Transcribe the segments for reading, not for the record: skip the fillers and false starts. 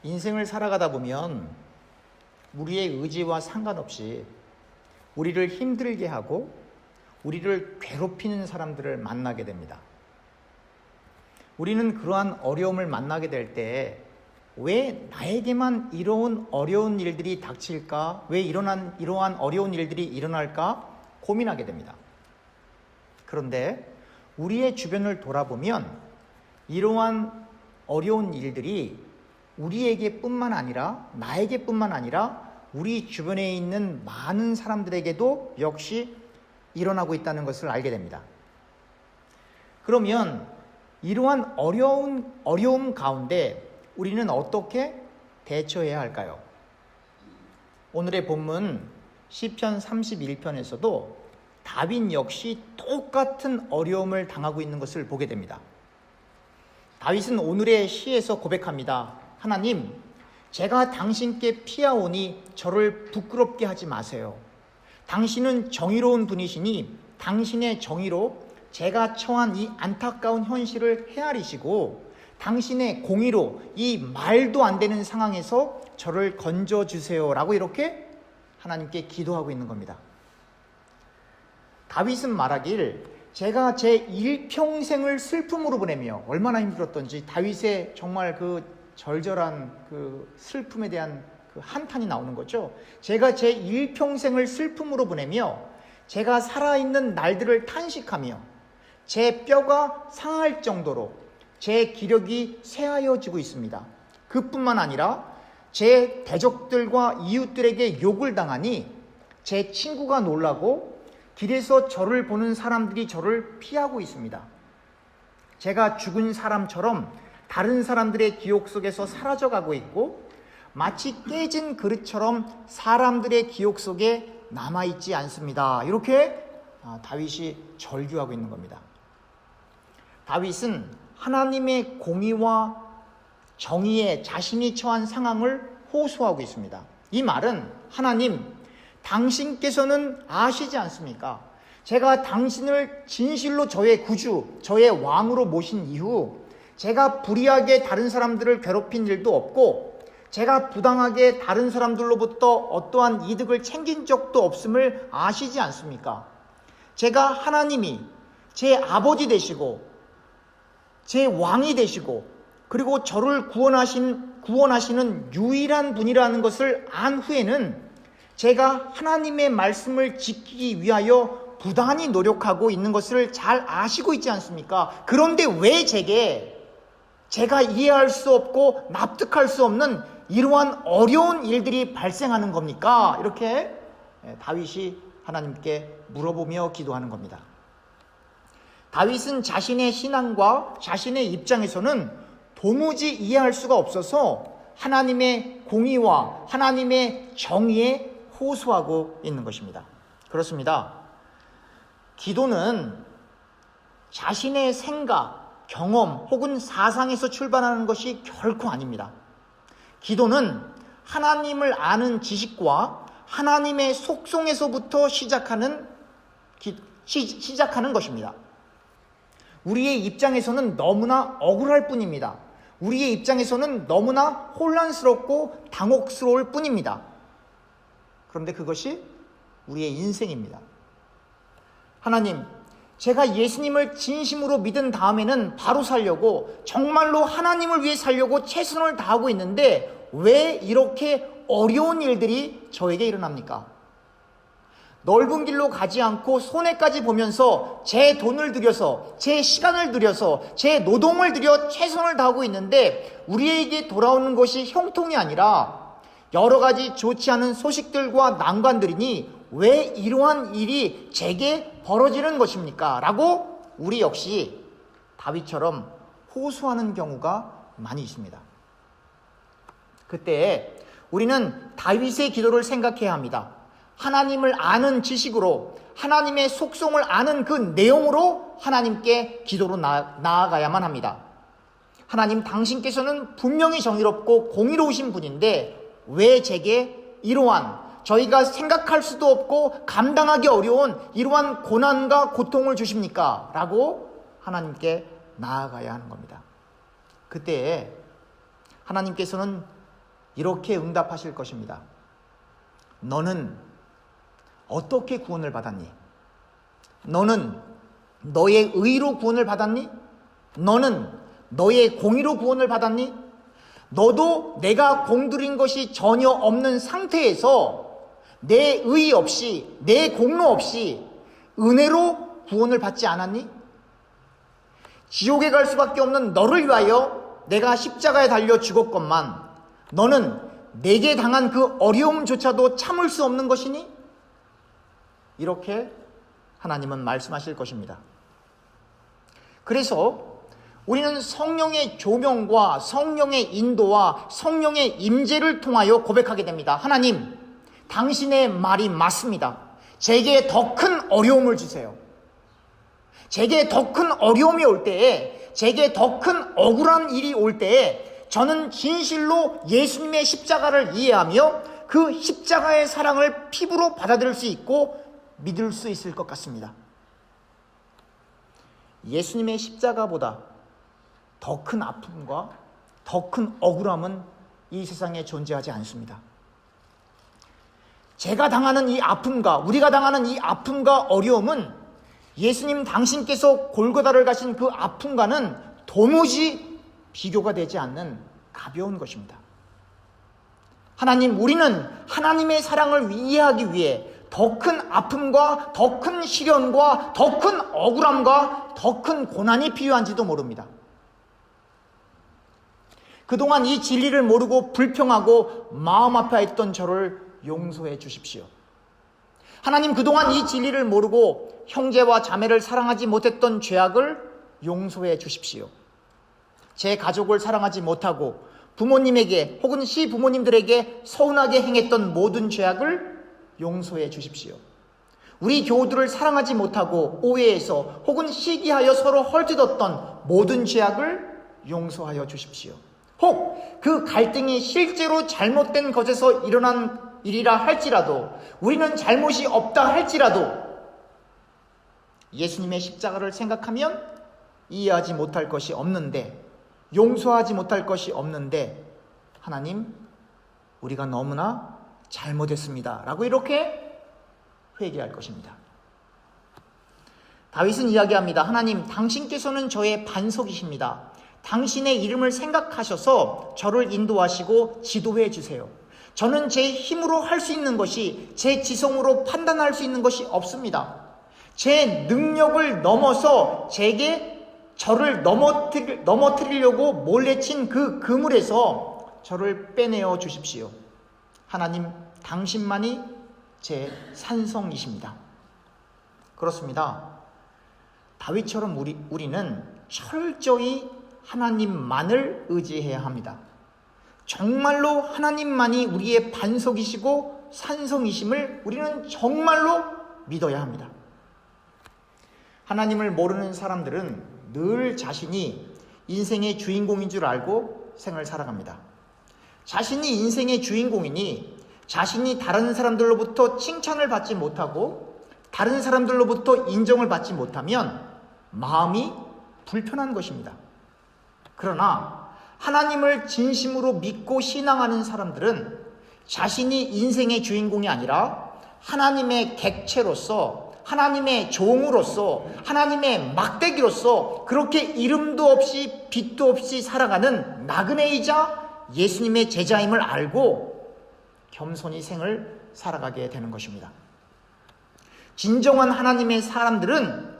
인생을 살아가다 보면 우리의 의지와 상관없이 우리를 힘들게 하고 우리를 괴롭히는 사람들을 만나게 됩니다. 우리는 그러한 어려움을 만나게 될 때 왜 나에게만 이런 어려운 일들이 닥칠까? 왜 이러한 어려운 일들이 일어날까? 고민하게 됩니다. 그런데 우리의 주변을 돌아보면 이러한 어려운 일들이 우리에게뿐만 아니라 나에게뿐만 아니라 우리 주변에 있는 많은 사람들에게도 역시 일어나고 있다는 것을 알게 됩니다. 그러면 이러한 어려움 가운데 우리는 어떻게 대처해야 할까요? 오늘의 본문 시편 31편에서도 다윗 역시 똑같은 어려움을 당하고 있는 것을 보게 됩니다. 다윗은 오늘의 시에서 고백합니다. 하나님, 제가 당신께 피하오니 저를 부끄럽게 하지 마세요. 당신은 정의로운 분이시니 당신의 정의로 제가 처한 이 안타까운 현실을 헤아리시고 당신의 공의로 이 말도 안 되는 상황에서 저를 건져주세요 라고 이렇게 하나님께 기도하고 있는 겁니다. 다윗은 말하길 제가 제 일평생을 슬픔으로 보내며 얼마나 힘들었던지 다윗의 정말 그 절절한 그 슬픔에 대한 그 한탄이 나오는 거죠. 제가 제 일평생을 슬픔으로 보내며 제가 살아있는 날들을 탄식하며 제 뼈가 상할 정도로 제 기력이 쇠하여지고 있습니다. 그뿐만 아니라 제 대적들과 이웃들에게 욕을 당하니 제 친구가 놀라고 길에서 저를 보는 사람들이 저를 피하고 있습니다. 제가 죽은 사람처럼 다른 사람들의 기억 속에서 사라져가고 있고 마치 깨진 그릇처럼 사람들의 기억 속에 남아있지 않습니다. 이렇게 다윗이 절규하고 있는 겁니다. 다윗은 하나님의 공의와 정의에 자신이 처한 상황을 호소하고 있습니다. 이 말은 하나님, 당신께서는 아시지 않습니까? 제가 당신을 진실로 저의 구주, 저의 왕으로 모신 이후 제가 불의하게 다른 사람들을 괴롭힌 일도 없고 제가 부당하게 다른 사람들로부터 어떠한 이득을 챙긴 적도 없음을 아시지 않습니까? 제가 하나님이 제 아버지 되시고 제 왕이 되시고 그리고 저를 구원하시는 유일한 분이라는 것을 안 후에는 제가 하나님의 말씀을 지키기 위하여 부단히 노력하고 있는 것을 잘 아시고 있지 않습니까? 그런데 왜 제가 이해할 수 없고 납득할 수 없는 이러한 어려운 일들이 발생하는 겁니까? 이렇게 다윗이 하나님께 물어보며 기도하는 겁니다. 다윗은 자신의 신앙과 자신의 입장에서는 도무지 이해할 수가 없어서 하나님의 공의와 하나님의 정의에 호소하고 있는 것입니다. 그렇습니다. 기도는 자신의 생각, 경험 혹은 사상에서 출발하는 것이 결코 아닙니다. 기도는 하나님을 아는 지식과 하나님의 속성에서부터 시작하는 것입니다. 우리의 입장에서는 너무나 억울할 뿐입니다. 우리의 입장에서는 너무나 혼란스럽고 당혹스러울 뿐입니다. 그런데 그것이 우리의 인생입니다. 하나님, 제가 예수님을 진심으로 믿은 다음에는 바로 살려고 정말로 하나님을 위해 살려고 최선을 다하고 있는데 왜 이렇게 어려운 일들이 저에게 일어납니까? 넓은 길로 가지 않고 손해까지 보면서 제 돈을 들여서 제 시간을 들여서 제 노동을 들여 최선을 다하고 있는데 우리에게 돌아오는 것이 형통이 아니라 여러 가지 좋지 않은 소식들과 난관들이니 왜 이러한 일이 제게 벌어지는 것입니까? 라고 우리 역시 다윗처럼 호소하는 경우가 많이 있습니다. 그때 우리는 다윗의 기도를 생각해야 합니다. 하나님을 아는 지식으로 하나님의 속성을 아는 그 내용으로 하나님께 기도로 나아가야만 합니다. 하나님, 당신께서는 분명히 정의롭고 공의로우신 분인데 왜 제게 이러한 저희가 생각할 수도 없고 감당하기 어려운 이러한 고난과 고통을 주십니까? 라고 하나님께 나아가야 하는 겁니다. 그때 하나님께서는 이렇게 응답하실 것입니다. 너는 어떻게 구원을 받았니? 너는 너의 의로 구원을 받았니? 너는 너의 공의로 구원을 받았니? 너도 내가 공들인 것이 전혀 없는 상태에서 내 의 없이, 내 공로 없이 은혜로 구원을 받지 않았니? 지옥에 갈 수밖에 없는 너를 위하여 내가 십자가에 달려 죽었건만 너는 내게 당한 그 어려움조차도 참을 수 없는 것이니? 이렇게 하나님은 말씀하실 것입니다. 그래서 우리는 성령의 조명과 성령의 인도와 성령의 임재를 통하여 고백하게 됩니다. 하나님, 당신의 말이 맞습니다. 제게 더 큰 어려움을 주세요. 제게 더 큰 어려움이 올 때에, 제게 더 큰 억울한 일이 올 때에 저는 진실로 예수님의 십자가를 이해하며 그 십자가의 사랑을 피부로 받아들일 수 있고 믿을 수 있을 것 같습니다. 예수님의 십자가보다 더 큰 아픔과 더 큰 억울함은 이 세상에 존재하지 않습니다. 제가 당하는 이 아픔과 우리가 당하는 이 아픔과 어려움은 예수님 당신께서 골고다를 가신 그 아픔과는 도무지 비교가 되지 않는 가벼운 것입니다. 하나님, 우리는 하나님의 사랑을 이해하기 위해 더 큰 아픔과 더 큰 시련과 더 큰 억울함과 더 큰 고난이 필요한지도 모릅니다. 그동안 이 진리를 모르고 불평하고 마음 아파했던 저를 용서해 주십시오. 하나님, 그동안 이 진리를 모르고 형제와 자매를 사랑하지 못했던 죄악을 용서해 주십시오. 제 가족을 사랑하지 못하고 부모님에게 혹은 시부모님들에게 서운하게 행했던 모든 죄악을 용서해 주십시오. 우리 교우들을 사랑하지 못하고 오해해서 혹은 시기하여 서로 헐뜯었던 모든 죄악을 용서하여 주십시오. 혹 그 갈등이 실제로 잘못된 것에서 일어난 일이라 할지라도, 우리는 잘못이 없다 할지라도 예수님의 십자가를 생각하면 이해하지 못할 것이 없는데, 용서하지 못할 것이 없는데, 하나님, 우리가 너무나 잘못했습니다 라고 이렇게 회개할 것입니다. 다윗은 이야기합니다. 하나님, 당신께서는 저의 반석이십니다. 당신의 이름을 생각하셔서 저를 인도하시고 지도해 주세요. 저는 제 힘으로 할 수 있는 것이, 제 지성으로 판단할 수 있는 것이 없습니다. 제 능력을 넘어서 저를 넘어뜨리려고 몰래 친 그 그물에서 저를 빼내어 주십시오. 하나님, 당신만이 제 산성이십니다. 그렇습니다. 다윗처럼 우리는 철저히 하나님만을 의지해야 합니다. 정말로 하나님만이 우리의 반석이시고 산성이심을 우리는 정말로 믿어야 합니다. 하나님을 모르는 사람들은 늘 자신이 인생의 주인공인 줄 알고 생을 살아갑니다. 자신이 인생의 주인공이니 자신이 다른 사람들로부터 칭찬을 받지 못하고 다른 사람들로부터 인정을 받지 못하면 마음이 불편한 것입니다. 그러나 하나님을 진심으로 믿고 신앙하는 사람들은 자신이 인생의 주인공이 아니라 하나님의 객체로서, 하나님의 종으로서, 하나님의 막대기로서 그렇게 이름도 없이 빛도 없이 살아가는 나그네이자 예수님의 제자임을 알고 겸손히 생을 살아가게 되는 것입니다. 진정한 하나님의 사람들은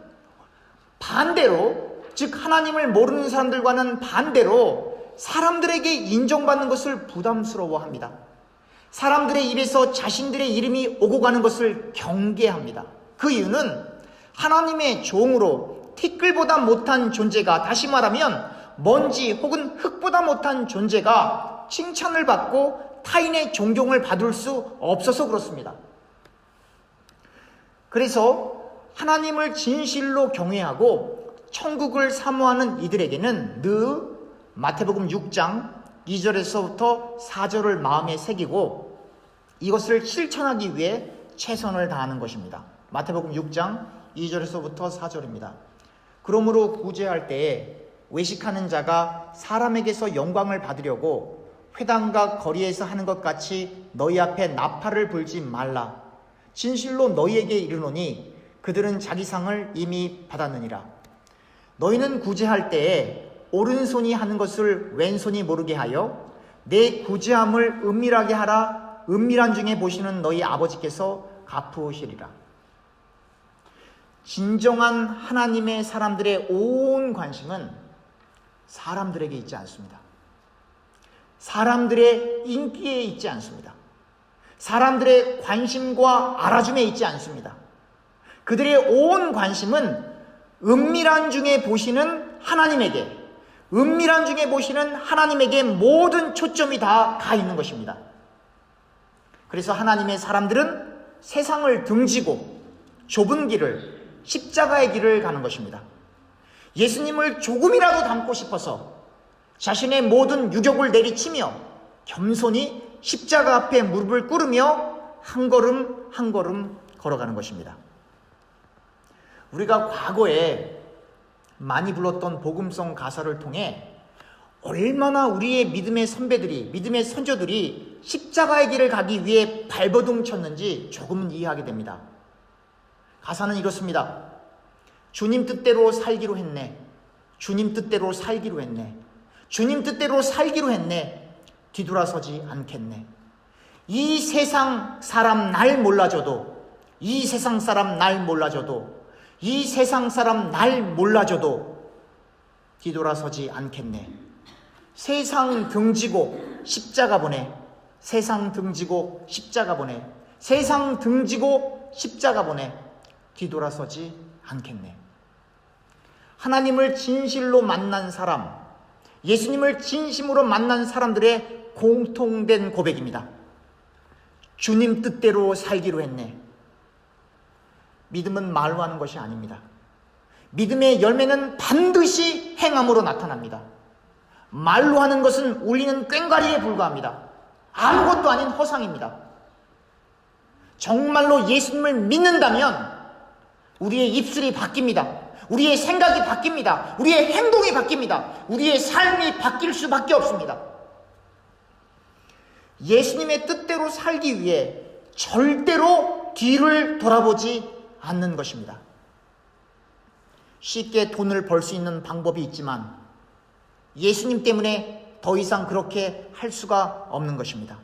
반대로, 즉 하나님을 모르는 사람들과는 반대로 사람들에게 인정받는 것을 부담스러워합니다. 사람들의 입에서 자신들의 이름이 오고 가는 것을 경계합니다. 그 이유는 하나님의 종으로 티끌보다 못한 존재가, 다시 말하면 먼지 혹은 흙보다 못한 존재가 칭찬을 받고 타인의 존경을 받을 수 없어서 그렇습니다. 그래서 하나님을 진실로 경외하고 천국을 사모하는 이들에게는 늘 마태복음 6장 2절에서부터 4절을 마음에 새기고 이것을 실천하기 위해 최선을 다하는 것입니다. 마태복음 6장 2절에서부터 4절입니다. 그러므로 구제할 때에 외식하는 자가 사람에게서 영광을 받으려고 회당과 거리에서 하는 것 같이 너희 앞에 나팔을 불지 말라. 진실로 너희에게 이르노니 그들은 자기 상을 이미 받았느니라. 너희는 구제할 때에 오른손이 하는 것을 왼손이 모르게 하여 내 구제함을 은밀하게 하라. 은밀한 중에 보시는 너희 아버지께서 갚으시리라. 진정한 하나님의 사람들의 온 관심은 사람들에게 있지 않습니다. 사람들의 인기에 있지 않습니다. 사람들의 관심과 알아줌에 있지 않습니다. 그들의 온 관심은 은밀한 중에 보시는 하나님에게, 은밀한 중에 보시는 하나님에게 모든 초점이 다 가 있는 것입니다. 그래서 하나님의 사람들은 세상을 등지고 좁은 길을, 십자가의 길을 가는 것입니다. 예수님을 조금이라도 닮고 싶어서 자신의 모든 유격을 내리치며 겸손히 십자가 앞에 무릎을 꿇으며 한 걸음 한 걸음 걸어가는 것입니다. 우리가 과거에 많이 불렀던 복음성 가사를 통해 얼마나 우리의 믿음의 선배들이, 믿음의 선조들이 십자가의 길을 가기 위해 발버둥 쳤는지 조금은 이해하게 됩니다. 가사는 이렇습니다. 주님 뜻대로 살기로 했네. 주님 뜻대로 살기로 했네. 주님 뜻대로 살기로 했네. 뒤돌아서지 않겠네. 이 세상 사람 날 몰라줘도, 이 세상 사람 날 몰라줘도, 이 세상 사람 날 몰라줘도 뒤돌아서지 않겠네. 세상 등지고 십자가 보내. 세상 등지고 십자가 보내. 세상 등지고 십자가 보내. 뒤돌아서지 않겠네. 하나님을 진실로 만난 사람, 예수님을 진심으로 만난 사람들의 공통된 고백입니다. 주님 뜻대로 살기로 했네. 믿음은 말로 하는 것이 아닙니다. 믿음의 열매는 반드시 행함으로 나타납니다. 말로 하는 것은 울리는 꽹과리에 불과합니다. 아무것도 아닌 허상입니다. 정말로 예수님을 믿는다면 우리의 입술이 바뀝니다. 우리의 생각이 바뀝니다. 우리의 행동이 바뀝니다. 우리의 삶이 바뀔 수밖에 없습니다. 예수님의 뜻대로 살기 위해 절대로 뒤를 돌아보지 않는 것입니다. 쉽게 돈을 벌 수 있는 방법이 있지만 예수님 때문에 더 이상 그렇게 할 수가 없는 것입니다.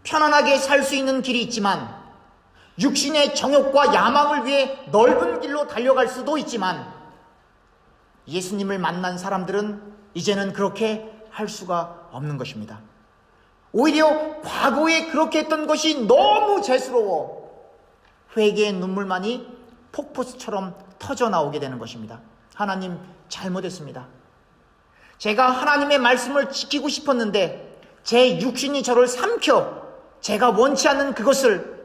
편안하게 살 수 있는 길이 있지만 육신의 정욕과 야망을 위해 넓은 길로 달려갈 수도 있지만 예수님을 만난 사람들은 이제는 그렇게 할 수가 없는 것입니다. 오히려 과거에 그렇게 했던 것이 너무 죄스러워 회개의 눈물만이 폭포수처럼 터져 나오게 되는 것입니다. 하나님, 잘못했습니다. 제가 하나님의 말씀을 지키고 싶었는데 제 육신이 저를 삼켜 제가 원치 않는 그것을,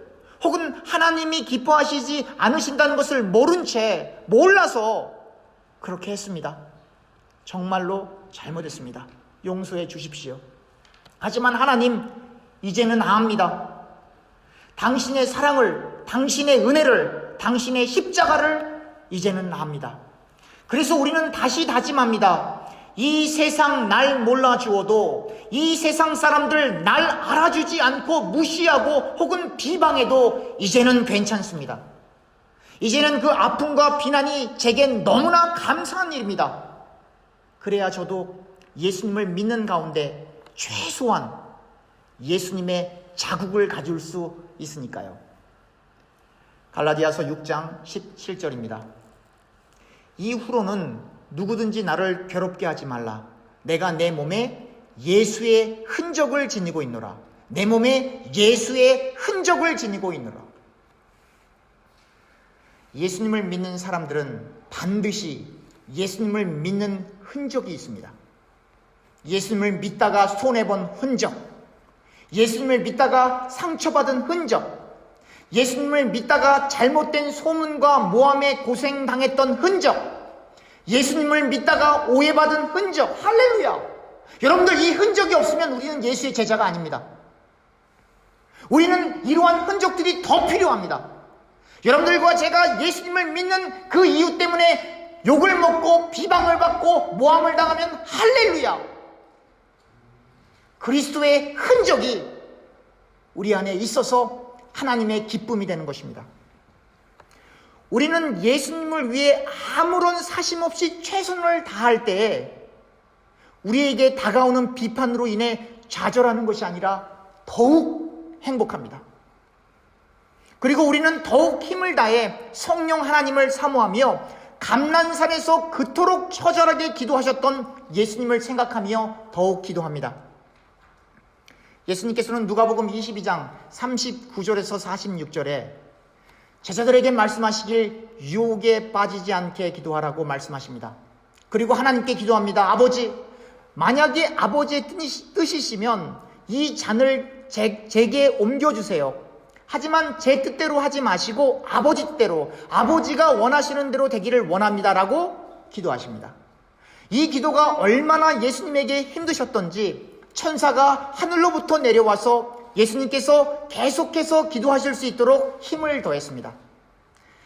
혹은 하나님이 기뻐하시지 않으신다는 것을 모른 채, 몰라서 그렇게 했습니다. 정말로 잘못했습니다. 용서해 주십시오. 하지만 하나님, 이제는 압니다. 당신의 사랑을, 당신의 은혜를, 당신의 십자가를 이제는 압니다. 그래서 우리는 다시 다짐합니다. 이 세상 날 몰라주어도, 이 세상 사람들 날 알아주지 않고 무시하고 혹은 비방해도 이제는 괜찮습니다. 이제는 그 아픔과 비난이 제겐 너무나 감사한 일입니다. 그래야 저도 예수님을 믿는 가운데 최소한 예수님의 자국을 가질 수 있으니까요. 갈라디아서 6장 17절입니다. 이후로는 누구든지 나를 괴롭게 하지 말라. 내가 내 몸에 예수의 흔적을 지니고 있노라. 내 몸에 예수의 흔적을 지니고 있노라. 예수님을 믿는 사람들은 반드시 예수님을 믿는 흔적이 있습니다. 예수님을 믿다가 손해본 흔적, 예수님을 믿다가 상처받은 흔적, 예수님을 믿다가 잘못된 소문과 모함에 고생당했던 흔적, 예수님을 믿다가 오해받은 흔적. 할렐루야! 여러분들, 이 흔적이 없으면 우리는 예수의 제자가 아닙니다. 우리는 이러한 흔적들이 더 필요합니다. 여러분들과 제가 예수님을 믿는 그 이유 때문에 욕을 먹고 비방을 받고 모함을 당하면 할렐루야! 그리스도의 흔적이 우리 안에 있어서 하나님의 기쁨이 되는 것입니다. 우리는 예수님을 위해 아무런 사심 없이 최선을 다할 때에 우리에게 다가오는 비판으로 인해 좌절하는 것이 아니라 더욱 행복합니다. 그리고 우리는 더욱 힘을 다해 성령 하나님을 사모하며 감난산에서 그토록 처절하게 기도하셨던 예수님을 생각하며 더욱 기도합니다. 예수님께서는 누가복음 22장 39절에서 46절에 제자들에게 말씀하시길 유혹에 빠지지 않게 기도하라고 말씀하십니다. 그리고 하나님께 기도합니다. 아버지, 만약에 아버지의 뜻이시면 이 잔을 제게 옮겨주세요. 하지만 제 뜻대로 하지 마시고 아버지 뜻대로, 아버지가 원하시는 대로 되기를 원합니다라고 기도하십니다. 이 기도가 얼마나 예수님에게 힘드셨던지 천사가 하늘로부터 내려와서 예수님께서 계속해서 기도하실 수 있도록 힘을 더했습니다.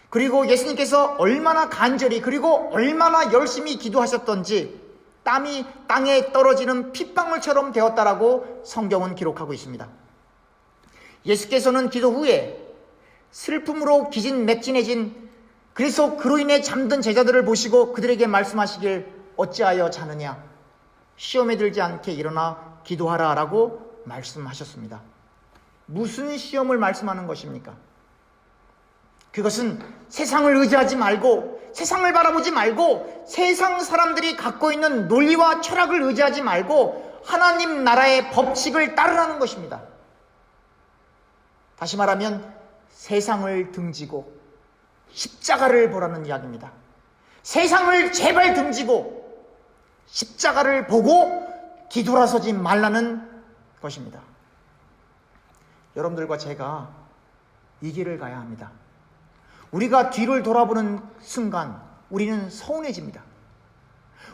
그리고 예수님께서 얼마나 간절히 그리고 얼마나 열심히 기도하셨던지 땀이 땅에 떨어지는 핏방울처럼 되었다라고 성경은 기록하고 있습니다. 예수께서는 기도 후에 슬픔으로 기진맥진해진, 그래서 그로 인해 잠든 제자들을 보시고 그들에게 말씀하시길 어찌하여 자느냐, 시험에 들지 않게 일어나 기도하라 라고 말씀하셨습니다. 무슨 시험을 말씀하는 것입니까? 그것은 세상을 의지하지 말고, 세상을 바라보지 말고, 세상 사람들이 갖고 있는 논리와 철학을 의지하지 말고 하나님 나라의 법칙을 따르라는 것입니다. 다시 말하면 세상을 등지고 십자가를 보라는 이야기입니다. 세상을 제발 등지고 십자가를 보고 뒤돌아서지 말라는 것입니다. 여러분들과 제가 이 길을 가야 합니다. 우리가 뒤를 돌아보는 순간 우리는 서운해집니다.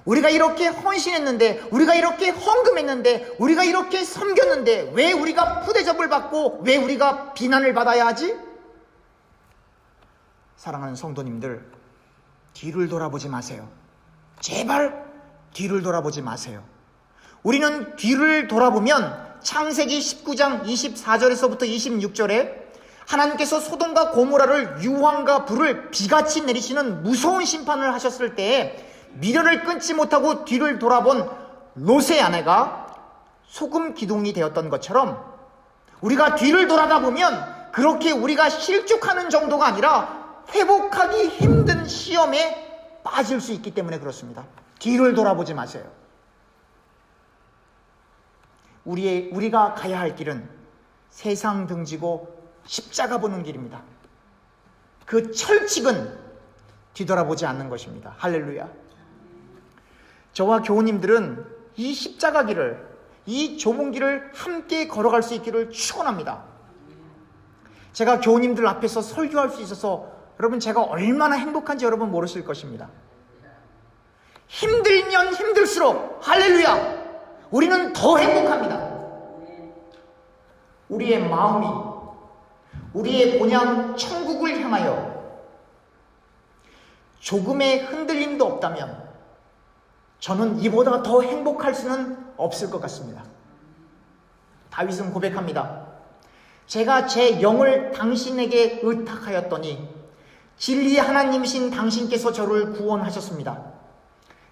우리가 이렇게 헌신했는데, 우리가 이렇게 헌금했는데, 우리가 이렇게 섬겼는데 왜 우리가 푸대접을 받고 왜 우리가 비난을 받아야 하지? 사랑하는 성도님들, 뒤를 돌아보지 마세요. 제발 뒤를 돌아보지 마세요. 우리는 뒤를 돌아보면 창세기 19장 24절에서부터 26절에 하나님께서 소돔과 고모라를 유황과 불을 비같이 내리시는 무서운 심판을 하셨을 때에 미련을 끊지 못하고 뒤를 돌아본 롯의 아내가 소금 기둥이 되었던 것처럼 우리가 뒤를 돌아다 보면 그렇게 우리가 실족하는 정도가 아니라 회복하기 힘든 시험에 빠질 수 있기 때문에 그렇습니다. 뒤를 돌아보지 마세요. 우리가 가야 할 길은 세상 등지고 십자가 보는 길입니다. 그 철칙은 뒤돌아보지 않는 것입니다. 할렐루야. 저와 교우님들은 이 십자가 길을, 이 좁은 길을 함께 걸어갈 수 있기를 축원합니다. 제가 교우님들 앞에서 설교할 수 있어서 여러분 제가 얼마나 행복한지 여러분 모르실 것입니다. 힘들면 힘들수록 할렐루야, 우리는 더 행복합니다. 우리의 마음이 우리의 본향 천국을 향하여 조금의 흔들림도 없다면 저는 이보다 더 행복할 수는 없을 것 같습니다. 다윗은 고백합니다. 제가 제 영을 당신에게 의탁하였더니 진리의 하나님이신 당신께서 저를 구원하셨습니다.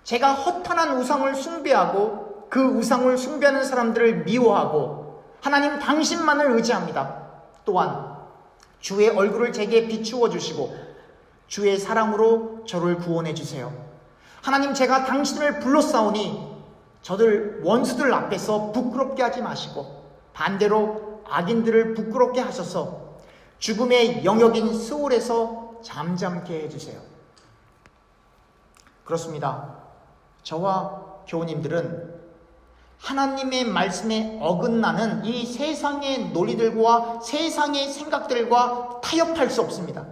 제가 허탄한 우상을 숭배하고 그 우상을 숭배하는 사람들을 미워하고 하나님 당신만을 의지합니다. 또한 주의 얼굴을 제게 비추어 주시고 주의 사랑으로 저를 구원해 주세요. 하나님, 제가 당신을 불러싸우니 저들 원수들 앞에서 부끄럽게 하지 마시고 반대로 악인들을 부끄럽게 하셔서 죽음의 영역인 스올에서 잠잠케 해주세요. 그렇습니다. 저와 교우님들은 하나님의 말씀에 어긋나는 이 세상의 논리들과 세상의 생각들과 타협할 수 없습니다.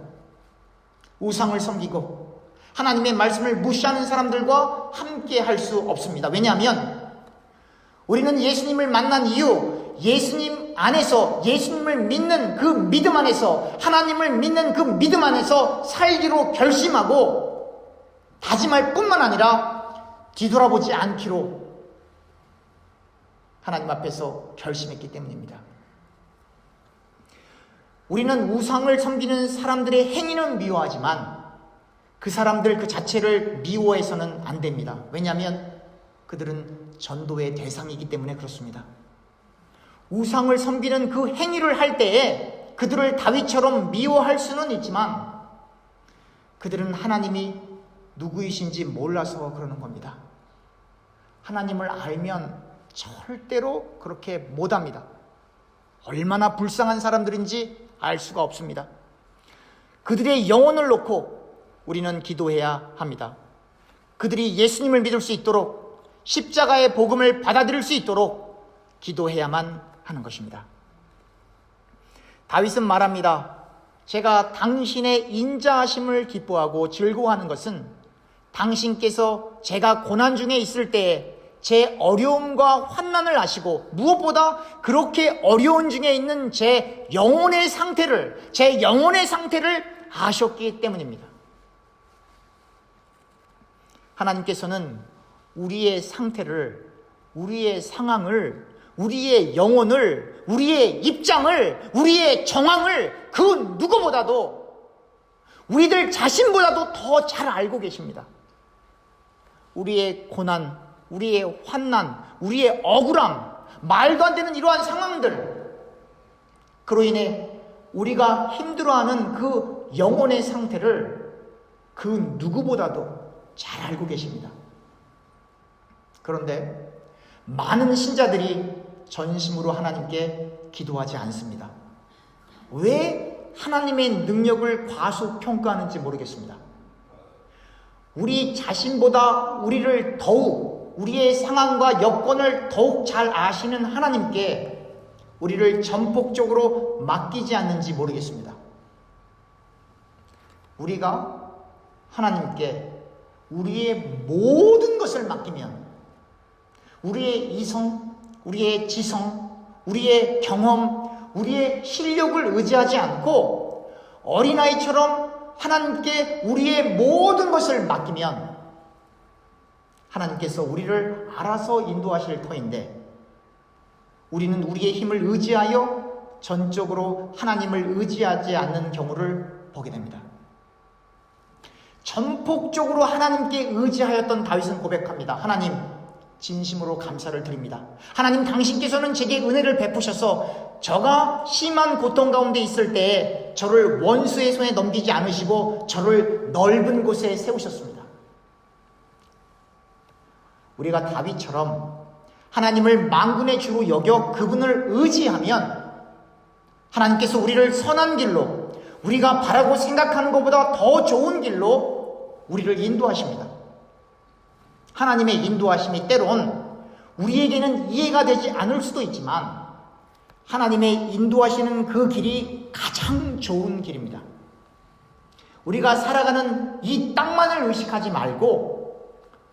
우상을 섬기고 하나님의 말씀을 무시하는 사람들과 함께 할 수 없습니다. 왜냐하면 우리는 예수님을 만난 이후 예수님 안에서, 예수님을 믿는 그 믿음 안에서, 하나님을 믿는 그 믿음 안에서 살기로 결심하고 다짐할 뿐만 아니라 뒤돌아보지 않기로 하나님 앞에서 결심했기 때문입니다. 우리는 우상을 섬기는 사람들의 행위는 미워하지만 그 사람들 그 자체를 미워해서는 안 됩니다. 왜냐하면 그들은 전도의 대상이기 때문에 그렇습니다. 우상을 섬기는 그 행위를 할 때에 그들을 다윗처럼 미워할 수는 있지만 그들은 하나님이 누구이신지 몰라서 그러는 겁니다. 하나님을 알면 절대로 그렇게 못합니다. 얼마나 불쌍한 사람들인지 알 수가 없습니다. 그들의 영혼을 놓고 우리는 기도해야 합니다. 그들이 예수님을 믿을 수 있도록 십자가의 복음을 받아들일 수 있도록 기도해야만 하는 것입니다. 다윗은 말합니다. 제가 당신의 인자하심을 기뻐하고 즐거워하는 것은 당신께서 제가 고난 중에 있을 때에 제 어려움과 환난을 아시고 무엇보다 그렇게 어려운 중에 있는 제 영혼의 상태를 아셨기 때문입니다. 하나님께서는 우리의 상태를, 우리의 상황을, 우리의 영혼을, 우리의 입장을, 우리의 정황을 그 누구보다도 우리들 자신보다도 더 잘 알고 계십니다. 우리의 고난, 우리의 환난, 우리의 억울함, 말도 안 되는 이러한 상황들, 그로 인해 우리가 힘들어하는 그 영혼의 상태를 그 누구보다도 잘 알고 계십니다. 그런데 많은 신자들이 전심으로 하나님께 기도하지 않습니다. 왜 하나님의 능력을 과소평가하는지 모르겠습니다. 우리 자신보다 우리를 더욱, 우리의 상황과 여건을 더욱 잘 아시는 하나님께 우리를 전폭적으로 맡기지 않는지 모르겠습니다. 우리가 하나님께 우리의 모든 것을 맡기면 우리의 이성, 우리의 지성, 우리의 경험, 우리의 실력을 의지하지 않고 어린아이처럼 하나님께 우리의 모든 것을 맡기면 하나님께서 우리를 알아서 인도하실 터인데 우리는 우리의 힘을 의지하여 전적으로 하나님을 의지하지 않는 경우를 보게 됩니다. 전폭적으로 하나님께 의지하였던 다윗은 고백합니다. 하나님, 진심으로 감사를 드립니다. 하나님, 당신께서는 제게 은혜를 베푸셔서 저가 심한 고통 가운데 있을 때에 저를 원수의 손에 넘기지 않으시고 저를 넓은 곳에 세우셨습니다. 우리가 다윗처럼 하나님을 만군의 주로 여겨 그분을 의지하면 하나님께서 우리를 선한 길로, 우리가 바라고 생각하는 것보다 더 좋은 길로 우리를 인도하십니다. 하나님의 인도하심이 때론 우리에게는 이해가 되지 않을 수도 있지만 하나님의 인도하시는 그 길이 가장 좋은 길입니다. 우리가 살아가는 이 땅만을 의식하지 말고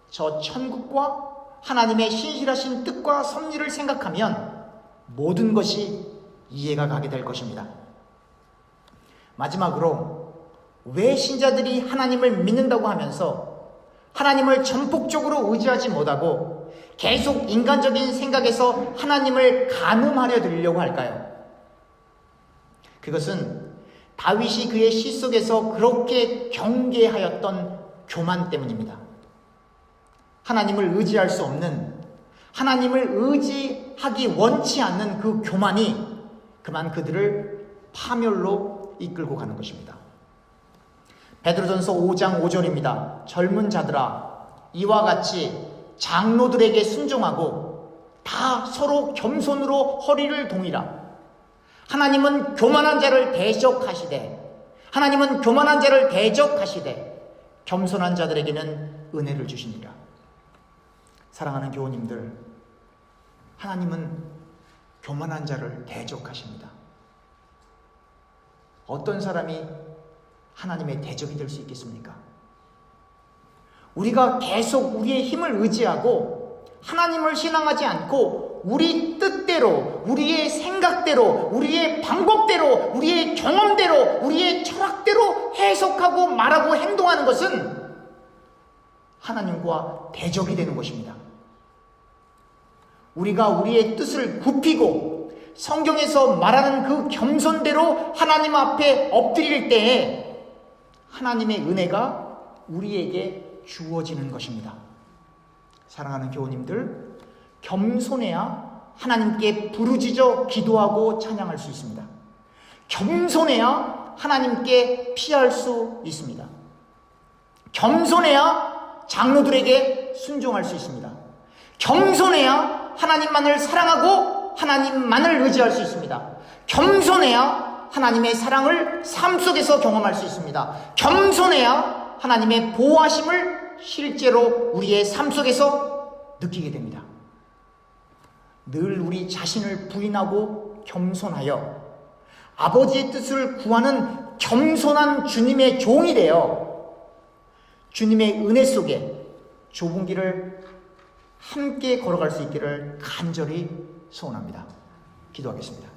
저 천국과 하나님의 신실하신 뜻과 섭리를 생각하면 모든 것이 이해가 가게 될 것입니다. 마지막으로 왜 신자들이 하나님을 믿는다고 하면서 하나님을 전폭적으로 의지하지 못하고 계속 인간적인 생각에서 하나님을 가늠하려 들려고 할까요? 그것은 다윗이 그의 시 속에서 그렇게 경계하였던 교만 때문입니다. 하나님을 의지할 수 없는, 하나님을 의지하기 원치 않는 그 교만이 그만 그들을 파멸로 이끌고 가는 것입니다. 베드로전서 5장 5절입니다. 젊은 자들아, 이와 같이 장로들에게 순종하고 다 서로 겸손으로 허리를 동이라. 하나님은 교만한 자를 대적하시되 겸손한 자들에게는 은혜를 주시니라. 사랑하는 교우님들, 하나님은 교만한 자를 대적하십니다. 어떤 사람이 하나님의 대적이 될 수 있겠습니까? 우리가 계속 우리의 힘을 의지하고 하나님을 신앙하지 않고 우리 뜻대로, 우리의 생각대로, 우리의 방법대로, 우리의 경험대로, 우리의 철학대로 해석하고 말하고 행동하는 것은 하나님과 대적이 되는 것입니다. 우리가 우리의 뜻을 굽히고 성경에서 말하는 그 겸손대로 하나님 앞에 엎드릴 때에 하나님의 은혜가 우리에게 주어지는 것입니다. 사랑하는 교우님들, 겸손해야 하나님께 부르짖어 기도하고 찬양할 수 있습니다. 겸손해야 하나님께 피할 수 있습니다. 겸손해야 장로들에게 순종할 수 있습니다. 겸손해야 하나님만을 사랑하고 하나님만을 의지할 수 있습니다. 겸손해야 하나님의 사랑을 삶 속에서 경험할 수 있습니다. 겸손해야 하나님의 보호하심을 실제로 우리의 삶 속에서 느끼게 됩니다. 늘 우리 자신을 부인하고 겸손하여 아버지의 뜻을 구하는 겸손한 주님의 종이 되어 주님의 은혜 속에 좁은 길을 함께 걸어갈 수 있기를 간절히 소원합니다. 기도하겠습니다.